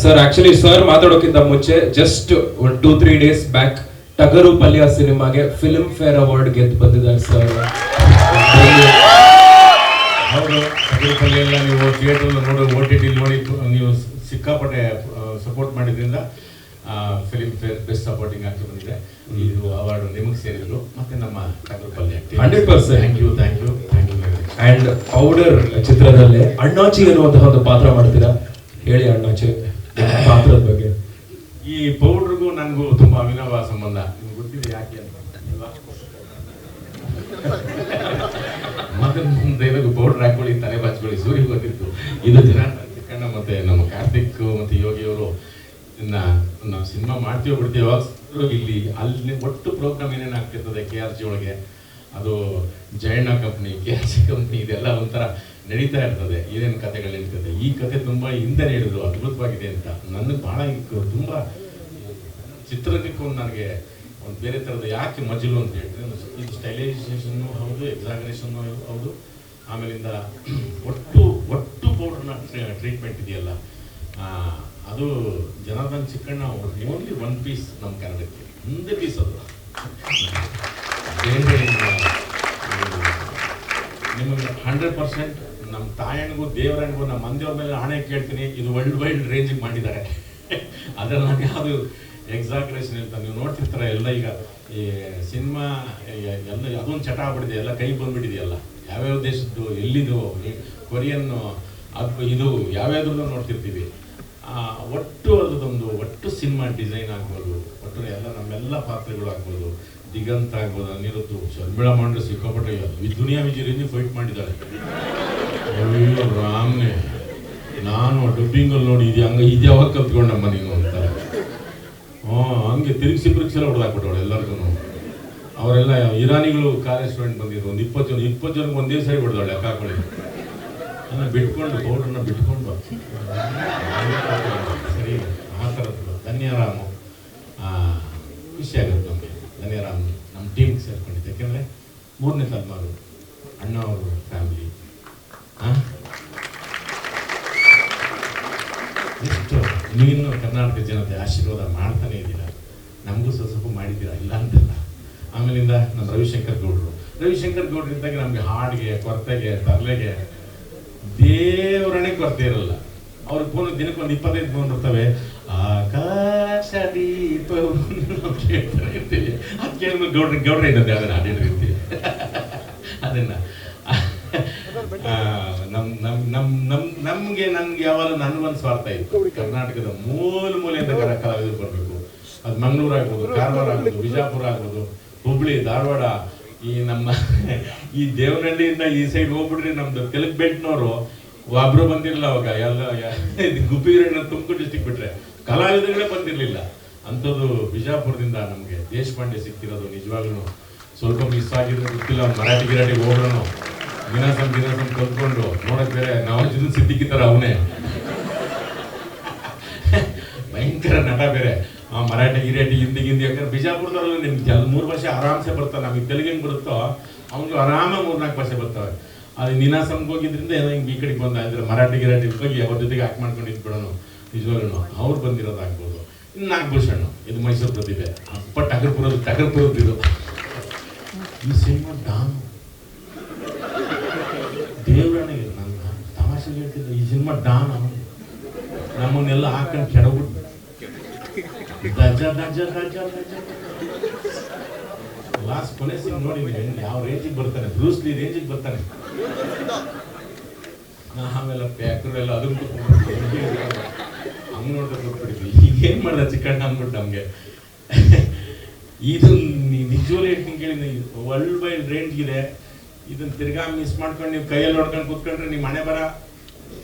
Sir actually sir ಮಾತಾಡೋಕ್ಕಿಂತ ಮುಂಚೆ just 2-3 days back ಟಗರು ಪಲ್ಯ ಸಿನಿಮಾಗೆ ಫಿಲ್ಮ್ ಫೇರ್ ಅವಾರ್ಡ್ ಗೆದ್ದು ಬಂದಿದ್ದಾರೆ ಸರ್. ಹೌದು, ಟಗರು ಪಲ್ಯ ಎಲ್ಲ ನೀವು ಥಿಯೇಟರ್ ನೋಡಿ OTT ನೋಡಿ ನೀವು ಸಿಕ್ಕಾಪಟ್ಟೆ ಸಪೋರ್ಟ್ ಮಾಡಿದ್ರಿಂದ ಫಿಲ್ಮ್ ಫೇರ್ ಬೆಸ್ಟ್ ಸಪೋರ್ಟಿಂಗ್ ಆಗಿ ಬಂದಿದೆ. ಇದು ಅವಾರ್ಡ್ ನಿಮಗೆ ಸೇರಿದ್ರು ಮತ್ತೆ ನಮ್ಮ ಟಗರು ಪಲ್ಯ 100%. Thank you. ಅಂಡ್ ಪೌಡರ್ ಚಿತ್ರದಲ್ಲಿ ಅಣ್ಣಾಚಿ ಅನ್ನುವಂತಹ ಒಂದು ಪಾತ್ರ ಮಾಡ್ತೀರಾ, ಹೇಳಿ ಅಣ್ಣಾಚಿ ಪಾತ್ರದ ಬಗ್ಗೆ. ಈ ಪೌಡರ್ಗೂ ನನಗೂ ತುಂಬಾ ಅವಿನಾವ ಸಂಬಂಧ. ನಿಮ್ಗೆ ಗೊತ್ತಿದೆ ಯಾಕೆ ಅಂತ ಮತ್ತೆ ಪೌಡರ್ ಹಾಕೊಳ್ಳಿ, ತಲೆ ಬಾಚ್ಕೊಳ್ಳಿ, ಸೂರ್ಯ ಗೊತ್ತಿತ್ತು. ಇದು ಜನ ಮತ್ತೆ ನಮ್ಮ ಕಾರ್ತಿಕ್ ಮತ್ತೆ ಯೋಗಿಯವರು ನಾವು ಸಿನಿಮಾ ಮಾಡ್ತೀವೋ ಬಿಡ್ತೀವೋ ಇಲ್ಲಿ ಅಲ್ಲಿ ಒಟ್ಟು ಪ್ರೋಗ್ರಾಮ್ ಏನೇನು ಆಗ್ತಿರ್ತದೆ KRG ಒಳಗೆ, ಅದು ಜಯಣ್ಣ ಕಂಪ್ನಿ, KRG ಕಂಪ್ನಿ, ಇದೆಲ್ಲ ಒಂಥರ ನಡೀತಾ ಇರ್ತದೆ. ಏನೇನು ಕಥೆಗಳು ನಡೀತದೆ. ಈ ಕತೆ ತುಂಬ ಹಿಂದೆ ಹೇಳಿದ್ರು, ಅದ್ಭುತವಾಗಿದೆ ಅಂತ. ನನಗೆ ಭಾಳ ತುಂಬ ಚಿತ್ರಕ್ಕೆ ನನಗೆ ಒಂದು ಬೇರೆ ಥರದ ಯಾಕೆ ಮಜಲು ಅಂತ ಹೇಳಿದ್ರೆ, ಇದು ಸ್ಟೈಲೈಸೇಷನ್ನು ಹೌದು, ಎಕ್ಸಾಗರೇಷನ್ನು ಹೌದು, ಆಮೇಲಿಂದ ಒಟ್ಟು ಪೌಡ್ರನ್ನ ಟ್ರೀಟ್ಮೆಂಟ್ ಇದೆಯಲ್ಲ, ಅದು ಜನಾರ್ದನ್ ಚಿಕ್ಕಣ್ಣ ಓನ್ಲಿ 1 ಪೀಸ್ ನಮ್ಮ ಕನ್ನಡಕ್ಕೆ, ಒಂದೇ ಪೀಸ್ ಅದು. ಬೇರೆ ನಿಮಗೆ 100% ನಮ್ಮ ತಾಯಣ್ಣಿಗೂ ದೇವರಣ್ಣಿಗೂ ನಮ್ಮ ಮಂದಿಯವ್ರ ಮೇಲೆ ಹಣೆ ಕೇಳ್ತೀನಿ, ಇದು ವರ್ಲ್ಡ್ ವೈಡ್ ರೇಂಜಿಗೆ ಮಾಡಿದ್ದಾರೆ. ಅದ್ರಲ್ಲಿ ನನಗೆ ಯಾವುದು ಎಕ್ಸಾಗ್ರೇಷನ್ ಅಂತ ನೀವು ನೋಡ್ತಿರ್ತಾರೆ ಎಲ್ಲ. ಈಗ ಈ ಸಿನಿಮಾ ಎಲ್ಲ ಅದೊಂದು ಚಟ ಆಗ್ಬಿಟ್ಟಿದೆ, ಎಲ್ಲ ಕೈ ಬಂದ್ಬಿಟ್ಟಿದೆಯಲ್ಲ. ಯಾವ್ಯಾವ ದೇಶದ್ದು ಎಲ್ಲಿದು ಕೊರಿಯನ್ನು ಅದು ಇದು ಯಾವ್ಯಾವ್ದ್ರದ್ದು ನೋಡ್ತಿರ್ತೀವಿ. ಒಟ್ಟು ಒಟ್ಟು ಸಿನಿಮಾ ಡಿಸೈನ್ ಆಗ್ಬೋದು, ಒಟ್ಟು ಎಲ್ಲ ನಮ್ಮೆಲ್ಲ ಪಾತ್ರಗಳು ಆಗ್ಬೋದು, ದಿಗಂತ ಆಗ್ಬೋದು, ಅನಿರುದ್ದು, ಶರ್ಮಿಳಾ ಮಾಂಡ್ರೆ ಸಿಕ್ಕಾಪಟ್ಟೆ ದುನಿಯಾ ವಿಜಯ್ ಫೈಟ್ ಮಾಡಿದ್ದಾಳೆ. ಅಯ್ಯೋ ರಾಮ್ನೆ, ನಾನು ಡಬ್ಬಿಂಗಲ್ಲಿ ನೋಡಿ ಇದು ಯಾವಾಗ ಕಲ್ತ್ಕೊಂಡಮ್ಮ ನೀನು ಅಂತಾರೆ. ಹಂಗೆ ತಿರುಗಿಸಿಲ್ಲ ಹೊಡೆದಾಕ್ಬಿಟ್ಟವಳು ಎಲ್ಲರಿಗೂ. ಅವರೆಲ್ಲ ಇರಾನಿಗಳು ಕಾಲೇಜ್ ಸ್ಟೂಡೆಂಟ್ ಬಂದಿದ್ರು, ಒಂದು 20 ಜನಕ್ಕೆ ಒಂದೇ ಸರಿ ಹೊಡೆದಾಳೆ. ಲೆಕ್ಕ ಹಾಕೊಳ್ಳಿ, ನಾನು ಬಿಟ್ಕೊಂಡು ಪೌಡ್ರನ್ನ ಬಿಟ್ಕೊಂಡು ಸರಿ ಆ ಥರದ್ದು. ಧನ್ಯರಾಮು ಖುಷಿ ಆಗುತ್ತೆ ನಮಗೆ. ಧನ್ಯರಾಮ್ ನಮ್ಮ ಟೀಮ್ಗೆ ಸೇರ್ಕೊಂಡಿದ್ದೆ, ಯಾಕೆಂದರೆ 3ನೇ ತಲೆಮಾರು ಅಣ್ಣ ಅವರು ಫ್ಯಾಮಿಲಿ. ಎಷ್ಟು ನೀವಿನ್ನು ಕರ್ನಾಟಕ ಜನತೆ ಆಶೀರ್ವಾದ ಮಾಡ್ತಾನೆ ಇದ್ದೀರಾ, ನಮಗೂ ಸ್ವಲ್ಪ ಮಾಡಿದ್ದೀರಾ, ಇಲ್ಲ ಅಂತಲ್ಲ. ಆಮೇಲಿಂದ ನಮ್ಮ ರವಿಶಂಕರ್ ಗೌಡ್ರಿದ್ದಾಗ ನಮಗೆ ಹಾಡಿಗೆ, ಕೊರತೆಗೆ, ತರಲೆಗೆ ದೇವರಣೆ ಕೊರತೆ ಇರಲ್ಲ. ಅವ್ರಿಗೆ ಫೋನ್ ದಿನಕ್ಕೆ ಒಂದು 25 ಫೋನ್ ಬರ್ತವೆ. ಆಕಾಶ ದೀಪ ಕೇಳ್ತಾನೆ ಇರ್ತೀವಿ. ಅದು ಕೇಳಿದ್ಮೇಲೆ ಗೌಡ್ರೆ ಇರುತ್ತೆ, ಅದನ್ನು ಹಾಡಿರ್ತೀವಿ. ಅದನ್ನು ನಮ್ಗೆ ಯಾವಾಗ ನನಗೊಂದು ಸ್ವಾರ್ಥ ಇತ್ತು, ಕರ್ನಾಟಕದ ಮೂಲೆಯಿಂದ ಕಲಾವಿದರು ಬರಬೇಕು. ಅದು ಮಂಗಳೂರು ಆಗ್ಬೋದು, ಕಾರವಾರ ಆಗ್ಬೋದು, ಬಿಜಾಪುರ ಆಗ್ಬೋದು, ಹುಬ್ಳಿ, ಧಾರವಾಡ, ಈ ದೇವನಹಳ್ಳಿಯಿಂದ ಈ ಸೈಡ್ ಹೋಗ್ಬಿಟ್ರೆ ನಮ್ದು ತೆಲುಗು ಬೆಲ್ಟ್ನವರು ಒಬ್ರು ಬಂದಿರಲಿಲ್ಲ ಅವಾಗ. ಎಲ್ಲ ಗುಬ್ಬಿಗರನ್ನ ತುಮಕೂರು ಡಿಸ್ಟಿಕ್ ಬಿಟ್ರೆ ಕಲಾವಿದಗಳೇ ಬಂದಿರಲಿಲ್ಲ. ಅಂಥದ್ದು ಬಿಜಾಪುರದಿಂದ ನಮಗೆ ದೇಶಪಾಂಡೆ ಸಿಕ್ಕಿರೋದು ನಿಜವಾಗ್ಲೂ ಸ್ವಲ್ಪ ಮಿಸ್ ಆಗಿದ್ರೆ ಗೊತ್ತಿಲ್ಲ. ಮರಾಠಿ ಗಿರಾಟಿಗೆ ಹೋಗ್ರೂ ದಿನಾಸಂ ಕಲ್ತ್ಕೊಂಡು ನೋಡಕ್ ಬೇರೆ ನವಾಜುದ್ದೀನ್ ಸಿದ್ದಿಕಿ ಥರ ಅವನೇ ಭಯಂಕರ ನಟ ಬೇರೆ. ಮರಾಠಿ ಗಿರಾಟಿ, ಹಿಂದಿ, ಯಾಕಂದ್ರೆ ಬಿಜಾಪುರದವ್ರು ನಿಮ್ಗೆ 3 ಭಾಷೆ ಆರಾಮ್ಸೆ ಬರ್ತಾವೆ. ನಮಗೆ ತೆಲುಗು ಹೆಂಗೆ ಬರುತ್ತೋ ಅವ್ನಿಗೆ ಆರಾಮ 3-4 ಭಾಷೆ ಬರ್ತವೆ. ಅದು ನೀನಾಸಂಗೆ ಹೋಗಿದ್ರಿಂದ ಏನೋ ಹಿಂಗೆ ಈ ಕಡೆಗೆ ಬಂದ ಮರಾಠಿ ಗಿರಾಟಿ ಹೋಗಿ ಅವ್ರ ಜೊತೆಗೆ ಆಕ್ಟ್ ಮಾಡ್ಕೊಂಡು ಇದ್ಬಿಡೋಣ. ನಿಜವಾಗ್ಲೂ ಅವ್ರು ಬಂದಿರೋದಾಗ್ಬೋದು. ಇನ್ನು ನಾಗಭೂಷಣ್, ಇದು ಮೈಸೂರು ಪ್ರತಿಭೆ. ಅಪ್ಪ ಟಗರ್ಪುರದ್ದು ಇದು. ಈ ಸಿನಿಮಾ ಡಾನ್ ದೇವರನಿಗೆ ನನ್ನ ತಮಾಷೆಗೆ ಹೇಳ್ತಿದ್ದ. ಈ ಸಿನಿಮಾ ಡಾನ್ ನಮ್ಮನ್ನೆಲ್ಲ ಹಾಕೊಂಡು ಕೆಡಬಿಟ್ಟು ಲಾಸ್ಟ್ ಕೊನೆ ಸಿಂಗ್ ನೋಡಿ ಯಾವ ರೇಂಜಿಗೆ ಬರ್ತಾನೆ, ಬ್ರೂಸ್ ಲೀ ರೇಂಜಿಗೆ ಬರ್ತಾನೆ. ಆಮೇಲೆ ಪ್ಯಾಕ್ರು ಎಲ್ಲ ಅದನ್ನು ಹಂಗೆ ನೋಡ್ತಾ ಕೊಟ್ಬಿಟ್ಟಿದ್ವಿ. ಈಗೇನು ಮಾಡ್ದ ಚಿಕ್ಕಣ್ಣ ಅಂದ್ಬಿಟ್ಟು ನಮಗೆ. ಇದು ನಿಜವೂ ಹೇಳ್ತೀನಿ ಕೇಳಿದ, ವರ್ಲ್ಡ್ ವೈಡ್ ರೇಂಜ್ ಇದೆ. ಇದನ್ನ ತಿರ್ಗಾ ಮಿಸ್ ಮಾಡ್ಕೊಂಡು ನೀವು ಕೈಯಲ್ಲಿ ನೋಡ್ಕೊಂಡು ಕೂತ್ಕೊಂಡ್ರೆ ನಿಮ್ಮ ಮನೆ ಬರ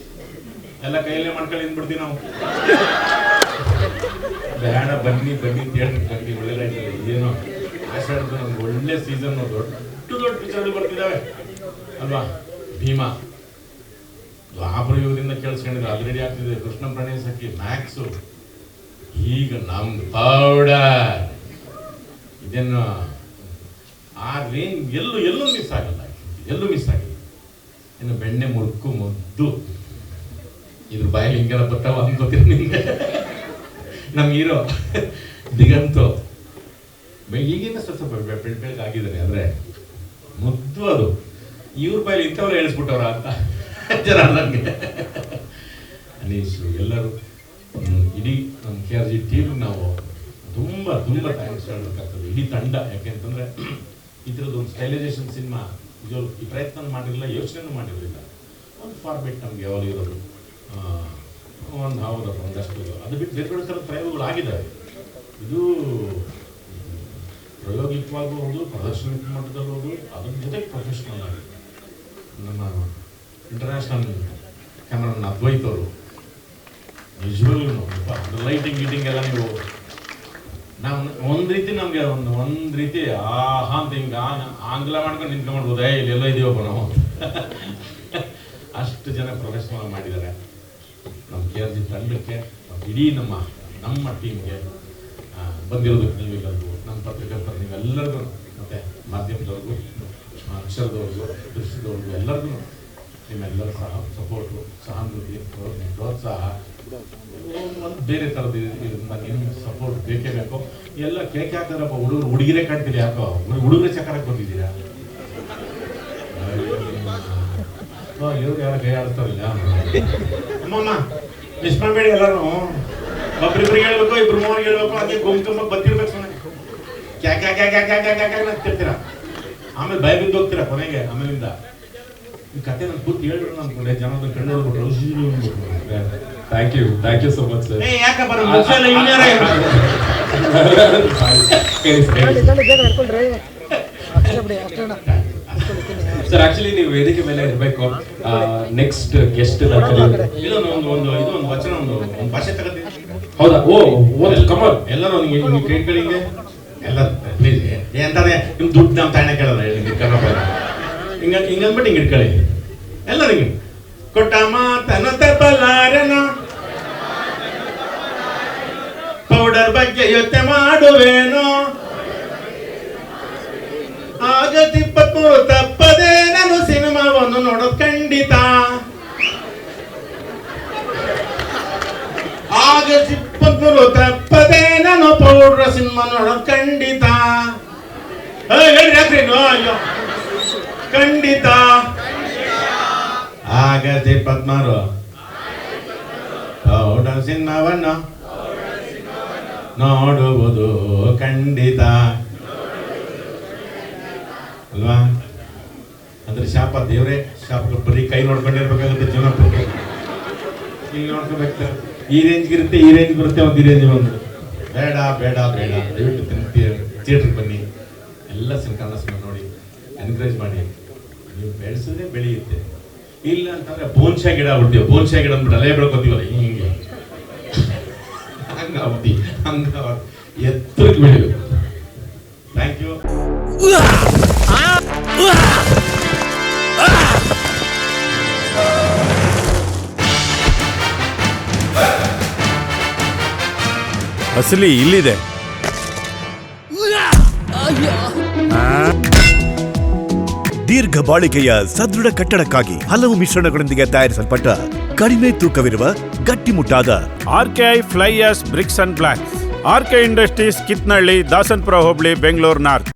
ಎಲ್ಲ ಕೈಯಲ್ಲೇ ಮಾಡ್ಕೊಂಡು ನಿಂತ್ಬಿಡ್ತೀವಿ ನಾವು. ಬೇಡ ಬನ್ನಿ ಥಿಯೇಟ್ರಿಗೆ ಬನ್ನಿ, ಒಳ್ಳೆದಾಯ್ತದೆ. ಏನೋ ಆಷಾಢದ್ದು ನಮ್ಗೆ ಒಳ್ಳೆ ಸೀಸನ್, ದೊಡ್ಡ ಪಿಕ್ಚರ್ಗಳು ಬರ್ತಿದ್ದಾವೆ ಅಲ್ವಾ. ಭೀಮಾ ದ್ವಾಪರಯುಗದಿಂದ ಕೇಳಿಸ್ಕೊಂಡಿದ್ರೆ ಆಲ್ರೆಡಿ ಆಗ್ತಿದೆ. ಕೃಷ್ಣ ಪ್ರಣಯ ಸಖಿ, ಮ್ಯಾಕ್ಸು, ಈಗ ನಮ್ದು ಪೌಡರ್. ಇದನ್ನು ಆ ರೇಂಜ್ ಎಲ್ಲೂ ಮಿಸ್ ಆಗಲ್ಲ, ಎಲ್ಲೂ ಮಿಸ್ ಆಗಿಲ್ಲ. ಇನ್ನು ಬೆಣ್ಣೆ ಮುರುಕು ಮುದ್ದು ಇದ್ರ ಬಾಯಲ್ಲಿ ಹಿಂಗೆಲ್ಲ ಬರ್ತಾವ ಅನ್ಕೋತೀನಿ ನಿಮ್ಗೆ. ನಮ್ಗೆ ಹೀರೋ ದಿಗಂತು ಈಗಿನ ಸ್ವಲ್ಪ ಬೆಳಗಾಗಿದ್ದಾನೆ, ಅಂದರೆ ಮುದ್ದು ಅದು. ಇವ್ರ ಬಾಯಲ್ಲಿ ಇಂಥವ್ರು ಹೇಳಿಸ್ಬಿಟ್ಟವ್ರ ಅಂತ ಜನ ನನಗೆ. ಅನೀಶು ಎಲ್ಲರೂ ಇಡೀ ನಮ್ಮ KRG ಟೀಮ್ ನಾವು ತುಂಬ ತುಂಬ ಥ್ಯಾಂಕ್ಸ್ ಹೇಳಬೇಕಾಗ್ತದೆ, ಇಡೀ ತಂಡ. ಯಾಕೆಂತಂದರೆ ಈ ಥರದ್ದು ಒಂದು ಸ್ಟೈಲೈಸೇಷನ್ ಸಿನಿಮಾ ಇದು ಈ ಪ್ರಯತ್ನ ಮಾಡಿರಲಿಲ್ಲ, ಯೋಚನೆ ಮಾಡಿರಲಿಲ್ಲ. ಒಂದು ಫಾರ್ಮೆಟ್ ನಮಗೆ ಯಾವಾಗ ಇರೋದು ಒಂದು ಹೌದಪ್ಪ ಒಂದಷ್ಟು ಅದು ಬಿಟ್ಟು ಬೇರೆ ಬೇರೆ ಥರದ ಪ್ರಯೋಗಗಳು ಆಗಿದ್ದಾವೆ. ಇದು ಪ್ರಾಯೋಗಿಕವಾಗೂ ಹೌದು, ಪ್ರದರ್ಶನ ಮಟ್ಟದಲ್ಲೂ ಹೌದು, ಅದ್ರ ಜೊತೆಗೆ ಪ್ರೊಫೆಷ್ನಲ್ ಆಗಿ ನಮ್ಮ ಇಂಟರ್ನ್ಯಾಷನಲ್ ಕ್ಯಾಮ್ರಾಮನ್ ಅದ್ವೈತ್ ಅವರು ನಿಜವಾಗ್ಲೂ ಲೈಟಿಂಗ್ ಗೀಟಿಂಗ್ ಎಲ್ಲ ನೀವು ನಾವು ಒಂದು ರೀತಿ ನಮಗೆ ಒಂದು ರೀತಿ ಆಹಾ ಅಂತ ಹಿಂಗೆ ಆಂಗ್ಲ ಮಾಡ್ಕೊಂಡು ನಿಂತ್ಕೊಂಡ್ಬೋದು, ಇಲ್ಲೆಲ್ಲ ಇದೀವಪ್ಪ ನಾವು. ಅಷ್ಟು ಜನ ಪ್ರೊಫೆಷನಲ್ ಮಾಡಿದ್ದಾರೆ ನಮ್ಮ KRG ತಂಡಕ್ಕೆ, ಇಡೀ ನಮ್ಮ ಟೀಮ್ಗೆ ಬಂದಿರೋದಕ್ಕೆ ನೀವೆಲ್ಲರಿಗೂ, ನಮ್ಮ ಪತ್ರಕರ್ತರು ನೀವೆಲ್ಲರಿಗೂ, ಮತ್ತು ಮಾಧ್ಯಮದವ್ರಿಗೂ, ಅಕ್ಷರದವ್ರಿಗೂ, ದೃಶ್ಯದವ್ರಿಗೂ ಎಲ್ಲರಿಗೂ ನಿಮ್ಮೆಲ್ಲರ ಸಪೋರ್ಟು, ಸಹಾನುಭೂತಿ, ಪ್ರೋತ್ಸಾಹ ಒಂದು ಬೇರೆ ಥರದ್ದು ನನಗೇನು ಸಪೋರ್ಟ್ ಬೇಕೇ ಬೇಕು. ಎಲ್ಲ ಕೇಕ್ ಹಾಕಿದ್ರಪ್ಪ ಹುಡುಗಿರೇ ಕಾಣ್ತೀರಿ, ಯಾಕೋ ಹುಡುಗರೇ ಚಕರಕ್ಕೆ ಬಂದಿದ್ದೀರಾ? ಇವ್ರು ಯಾರು ಕೈ ಆಡ್ತಾರಿಲ್ಲ ಅಮ್ಮಮ್ಮ ಮಿಸ್ ಮಾಡಬೇಡಿ. ಎಲ್ಲರೂ ಒಬ್ರಿಬ್ರಿಗೆ ಹೇಳ್ಬೇಕು, ಇಬ್ರು ಮೂವರಿಗೆ ಹೇಳ್ಬೇಕು, ಹಾಗೆ ಗುಂಪು ಬರ್ತಿರ್ಬೇಕು. ಸುಮ್ಮನೆ ಕ್ಯಾಕ್ ಅಂತಿರ್ತೀರ, ಆಮೇಲೆ ಭಯ ಬಿದ್ದು ಹೋಗ್ತೀರಾ ಕೊನೆಗೆ. ಆಮೇಲಿಂದ ಈ ಕತೆ ನಾನು ಪೂರ್ತಿ ಹೇಳ್ಬಿಟ್ಟು ಅಂದ್ಕೊಂಡೆ, ಜನ ಕಣ್ಣು ನೋಡ್ಬಿಟ್ರು. Thank you so much sir. ಯಾಕಪ್ಪ ಸರ್ ಆಕ್ಚುಲಿ ನೀವು ವೇದಿಕೆ ಮೇಲೆ ಇರಬೇಕು. ನೆಕ್ಸ್ಟ್ ಗೆಸ್ಟ್ ಇದೊಂದು ವಚನ ಒಂದು ಭಾಷೆ ತಗೋತೀನಿ. ಹೌದಾ? ಕಮಲ್ ಎಲ್ಲರೂ ನೀವು ಕೇಳ್ಕೊಳ್ಳಿ, ಎಲ್ಲ ಪ್ಲೀಸ್. ಎಂತಾರೆ ನಿಮ್ ದುಡ್ಡು ನಮ್ಮ ತಾಣ ಕೇಳಲ್ಲ, ಹಿಂಗಂದ್ಬಿಟ್ಟು ಹಿಂಗೆ ಇಟ್ಕೊಳ್ಳಿ ಎಲ್ಲರಿಗೆ. ಕೊಟ್ಟ ಮಾತನ ತಪ್ಪಲಾರನ ಪೌಡರ್ ಬಗ್ಗೆ ಯೋಚನೆ ಮಾಡುವೇನೋ, ಆಗಸ್ಟ್ 23 ತಪ್ಪದೆ ನಾನು ಸಿನಿಮಾವನ್ನು ನೋಡೋದು ಖಂಡಿತ. ಆಗಸ್ಟ್ 23 ತಪ್ಪದೆ ನಾನು ಪೌಡರ್ ಸಿನಿಮಾ ನೋಡೋದು ಖಂಡಿತ. ಹೇಳ್ರಿ ಯಾಕ್ರಿ ಅಯ್ಯೋ ಖಂಡಿತ. ಆಗಸ್ಟ್ 23 ಪೌಡರ್ ಸಿನಿಮಾವನ್ನು ನೋಡುವುದು ಖಂಡಿತ ಅಲ್ವಾ? ಅಂದ್ರೆ ಶಾಪ ದೇವರೇ ಶಾಪ, ಬರೀ ಕೈ ನೋಡ್ಕೊಂಡಿರ್ಬೇಕಾಗುತ್ತೆ ಜೀವನ ಪೂರ್ತಿ. ಈಗ ನೋಡ್ಕೋಬೇಕು, ಈ ರೇಂಜ್ಗೆ ಇರುತ್ತೆ, ಈ ರೇಂಜ್ ಬರುತ್ತೆ, ಒಂದು ಈ ರೇಂಜ್ ಬಂದು ಬೇಡ ಬೇಡ ಬೇಡ. ದಯವಿಟ್ಟು ಥಿಯೇಟ್ರಿಗೆ ಬನ್ನಿ, ಎಲ್ಲ ಕನ್ನಡ ಸಿನಿಮಾ ನೋಡಿ, ಎನ್ಕರೇಜ್ ಮಾಡಿ. ನೀವು ಬೆಳೆಸಿದ್ರೆ ಬೆಳೆಯುತ್ತೆ, ಇಲ್ಲ ಅಂತಂದ್ರೆ ಬೋನ್ಶಾ ಗಿಡ ಬಿಡ್ತೀವಿ. ಬೋನ್ಶಾ ಗಿಡ ಅಂದ್ಬಿಟ್ಟು ಅಲ್ಲೇ ಬೆಳ್ಕೊತೀವಲ್ಲ ಹಿಂಗೆ, ಹಂಗಾಗ್ತಿ ಹಂಗ ಎತ್ತರಕ್ಕೆ ಬೆಳಿಬೇಕು. Thank you. ಅಸಲಿ ಇಲ್ಲಿದೆ. ದೀರ್ಘ ಬಾಳಿಕೆಯ ಸದೃಢ ಕಟ್ಟಡಕ್ಕಾಗಿ ಹಲವು ಮಿಶ್ರಣಗಳೊಂದಿಗೆ ತಯಾರಿಸಲ್ಪಟ್ಟ ಕಡಿಮೆ ತೂಕವಿರುವ ಗಟ್ಟಿಮುಟ್ಟಾದ RKI fly ash bricks and blocks. RK industries, Kithnalli, Dasanapura ಹೋಬಳಿ, ಬೆಂಗಳೂರು ನಾರ್ತ್.